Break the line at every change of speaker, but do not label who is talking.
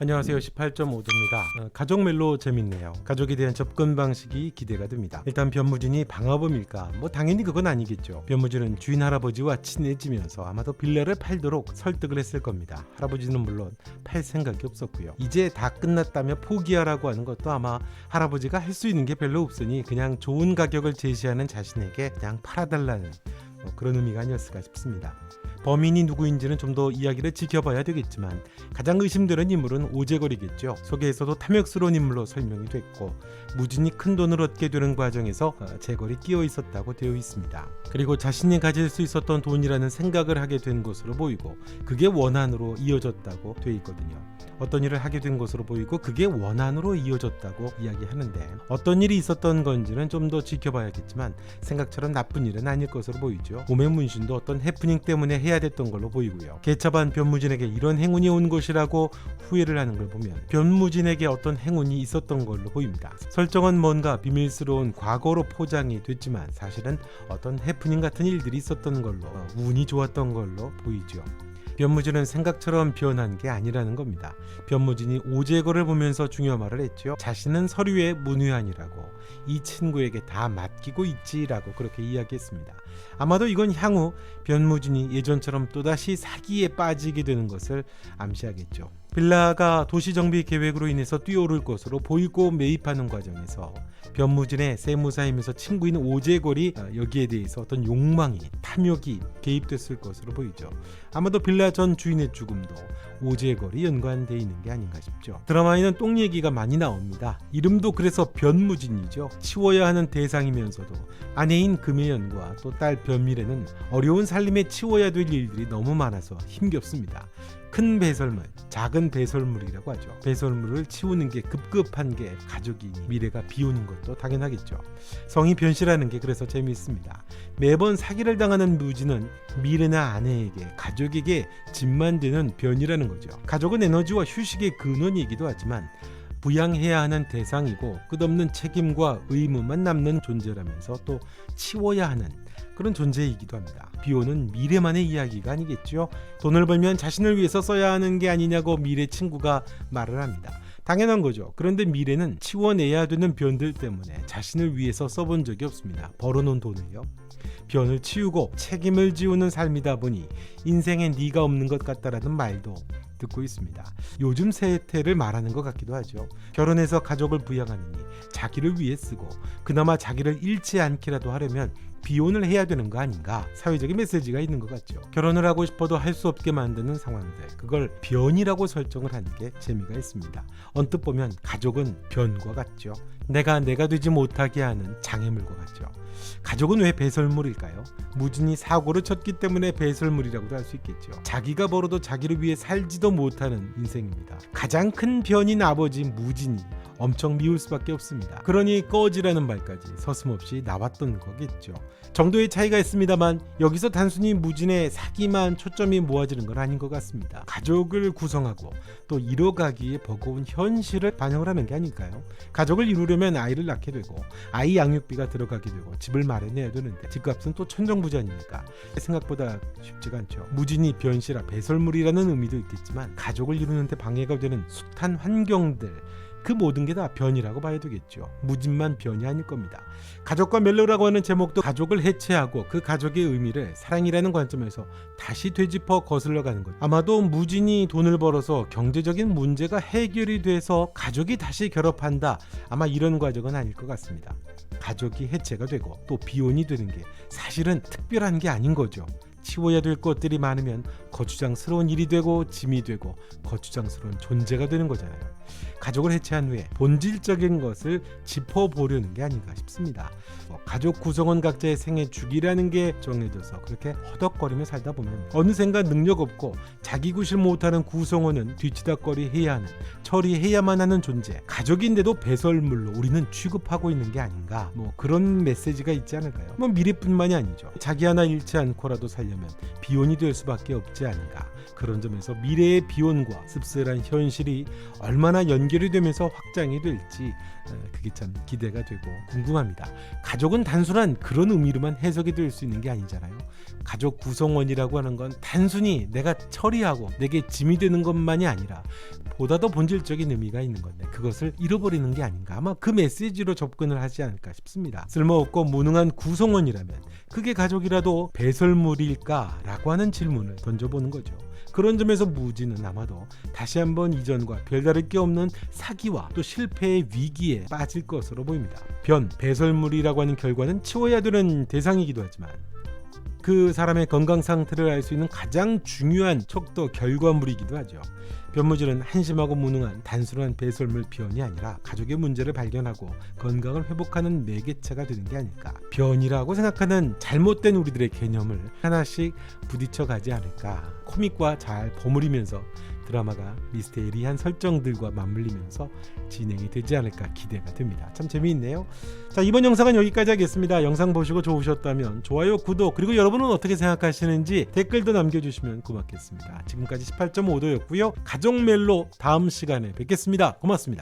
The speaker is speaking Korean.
안녕하세요. 18.5도입니다. 가족 멜로 재밌네요. 가족에 대한 접근 방식이 기대가 됩니다. 일단 변무진이 방화범일까? 당연히 그건 아니겠죠. 변무진은 주인 할아버지와 친해지면서 아마도 빌라를 팔도록 설득을 했을 겁니다. 할아버지는 물론 팔 생각이 없었고요. 이제 다 끝났다며 포기하라고 하는 것도 아마 할아버지가 할 수 있는 게 별로 없으니 그냥 좋은 가격을 제시하는 자신에게 그냥 팔아달라는 그런 의미가 아니었을까 싶습니다. 범인이 누구인지는 좀 더 이야기를 지켜봐야 되겠지만 가장 의심되는 인물은 오제걸이겠죠. 소개에서도 탐욕스러운 인물로 설명이 됐고 무진히 큰 돈을 얻게 되는 과정에서 제걸이 끼어 있었다고 되어 있습니다. 그리고 자신이 가질 수 있었던 돈이라는 생각을 하게 된 것으로 보이고 그게 원한으로 이어졌다고 되어 있거든요. 어떤 일을 하게 된 것으로 보이고 그게 원한으로 이어졌다고 이야기하는데 어떤 일이 있었던 건지는 좀 더 지켜봐야겠지만 생각처럼 나쁜 일은 아닐 것으로 보이죠. 몸의 문신도 어떤 해프닝 때문에 해야 됐던 걸로 보이고요. 개차반 변무진에게 이런 행운이 온 것이라고 후회를 하는 걸 보면 변무진에게 어떤 행운이 있었던 걸로 보입니다. 설정은 뭔가 비밀스러운 과거로 포장이 됐지만 사실은 어떤 해프닝 같은 일들이 있었던 걸로 운이 좋았던 걸로 보이죠. 변무진은 생각처럼 변한 게 아니라는 겁니다. 변무진이 오제걸을 보면서 중요한 말을 했죠. 자신은 서류의 문외한이라고 이 친구에게 다 맡기고 있지라고 그렇게 이야기했습니다. 아마도 이건 향후 변무진이 예전처럼 또다시 사기에 빠지게 되는 것을 암시하겠죠. 빌라가 도시정비 계획으로 인해서 뛰어오를 것으로 보이고 매입하는 과정에서 변무진의 세무사이면서 친구인 오제걸이 여기에 대해서 어떤 욕망이 탐욕이 개입됐을 것으로 보이죠. 아마도 빌라 전 주인의 죽음도 오제걸이 연관되어 있는 게 아닌가 싶죠. 드라마에는 똥 얘기가 많이 나옵니다. 이름도 그래서 변무진이죠. 치워야 하는 대상이면서도 아내인 금혜연과 또 딸 변미래는 어려운 살림에 치워야 될 일들이 너무 많아서 힘겹습니다. 큰 배설물, 작은 배설물이라고 하죠. 배설물을 치우는 게 급급한 게 가족이니 미래가 비오는 것도 당연하겠죠. 성이 변씨라는 게 그래서 재미있습니다. 매번 사기를 당하는 무진은 미래나 아내에게 가족에게 짐만 되는 변이라는 거죠. 가족은 에너지와 휴식의 근원이기도 하지만 부양해야 하는 대상이고 끝없는 책임과 의무만 남는 존재라면서 또 치워야 하는 그런 존재이기도 합니다. 비오는 미래만의 이야기가 아니겠죠. 돈을 벌면 자신을 위해서 써야 하는 게 아니냐고 미래 친구가 말을 합니다. 당연한 거죠. 그런데 미래는 치워내야 되는 변들 때문에 자신을 위해서 써본 적이 없습니다. 벌어놓은 돈을요. 변을 치우고 책임을 지우는 삶이다 보니 인생에 네가 없는 것 같다라는 말도 듣고 있습니다. 요즘 세태를 말하는 것 같기도 하죠. 결혼해서 가족을 부양하느니 자기를 위해 쓰고 그나마 자기를 잃지 않기라도 하려면 비혼을 해야 되는 거 아닌가, 사회적인 메시지가 있는 것 같죠. 결혼을 하고 싶어도 할 수 없게 만드는 상황들, 그걸 변이라고 설정을 하는 게 재미가 있습니다. 언뜻 보면 가족은 변과 같죠. 내가 되지 못하게 하는 장애물과 같죠. 가족은 왜 배설물일까요? 무진이 사고를 쳤기 때문에 배설물이라고도 할 수 있겠죠. 자기가 벌어도 자기를 위해 살지도 못하는 인생입니다. 가장 큰 변인 아버지 무진이 엄청 미울 수밖에 없습니다. 그러니 꺼지라는 말까지 서슴없이 나왔던 거겠죠. 정도의 차이가 있습니다만 여기서 단순히 무진의 사기만 초점이 모아지는 건 아닌 것 같습니다. 가족을 구성하고 또 이뤄가기에 버거운 현실을 반영을 하는 게 아닐까요? 가족을 이루려면 아이를 낳게 되고 아이 양육비가 들어가게 되고 집을 마련해야 되는데 집값은 또 천정부지 아닙니까? 생각보다 쉽지가 않죠. 무진이 변시라 배설물이라는 의미도 있겠지만 가족을 이루는데 방해가 되는 숱한 환경들, 그 모든 게 다 변이라고 봐야 되겠죠. 무진만 변이 아닐 겁니다. 가족과 멜로라고 하는 제목도 가족을 해체하고 그 가족의 의미를 사랑이라는 관점에서 다시 되짚어 거슬러 가는 것. 아마도 무진이 돈을 벌어서 경제적인 문제가 해결이 돼서 가족이 다시 결합한다, 아마 이런 과정은 아닐 것 같습니다. 가족이 해체가 되고 또 비혼이 되는 게 사실은 특별한 게 아닌 거죠. 치워야 될 것들이 많으면 거추장스러운 일이 되고 짐이 되고 거추장스러운 존재가 되는 거잖아요. 가족을 해체한 후에 본질적인 것을 짚어보려는 게 아닌가 싶습니다. 가족 구성원 각자의 생애 주기라는 게 정해져서 그렇게 허덕거리며 살다 보면 어느샌가 능력 없고 자기 구실 못하는 구성원은 뒤치다거리 해야 하는, 처리해야만 하는 존재, 가족인데도 배설물로 우리는 취급하고 있는 게 아닌가, 그런 메시지가 있지 않을까요? 미래뿐만이 아니죠. 자기 하나 잃지 않고라도 살려면 비혼이 될 수밖에 없지 않은가. 그런 점에서 미래의 비혼과 씁쓸한 현실이 얼마나 연결 연결이 되면서 확장이 될지 그게 참 기대가 되고 궁금합니다. 가족은 단순한 그런 의미로만 해석이 될 수 있는 게 아니잖아요. 가족 구성원이라고 하는 건 단순히 내가 처리하고 내게 짐이 되는 것만이 아니라 보다 더 본질적인 의미가 있는 건데 그것을 잃어버리는 게 아닌가. 아마 그 메시지로 접근을 하지 않을까 싶습니다. 쓸모없고 무능한 구성원이라면 그게 가족이라도 배설물일까? 라고 하는 질문을 던져보는 거죠. 그런 점에서 무지는 아마도 다시 한번 이전과 별다를 게 없는 사기와 또 실패의 위기에 빠질 것으로 보입니다. 배설물이라고 하는 결과는 치워야 되는 대상이기도 하지만 그 사람의 건강 상태를 알 수 있는 가장 중요한 척도 결과물이기도 하죠. 변무질은 한심하고 무능한 단순한 배설물 변이 아니라 가족의 문제를 발견하고 건강을 회복하는 매개체가 되는 게 아닐까. 변이라고 생각하는 잘못된 우리들의 개념을 하나씩 부딪혀 가지 않을까. 코믹과 잘 버무리면서 드라마가 미스테리한 설정들과 맞물리면서 진행이 되지 않을까 기대가 됩니다. 참 재미있네요. 자, 이번 영상은 여기까지 하겠습니다. 영상 보시고 좋으셨다면 좋아요, 구독, 그리고 여러분은 어떻게 생각하시는지 댓글도 남겨주시면 고맙겠습니다. 지금까지 18.5도였고요. 가족 멜로 다음 시간에 뵙겠습니다. 고맙습니다.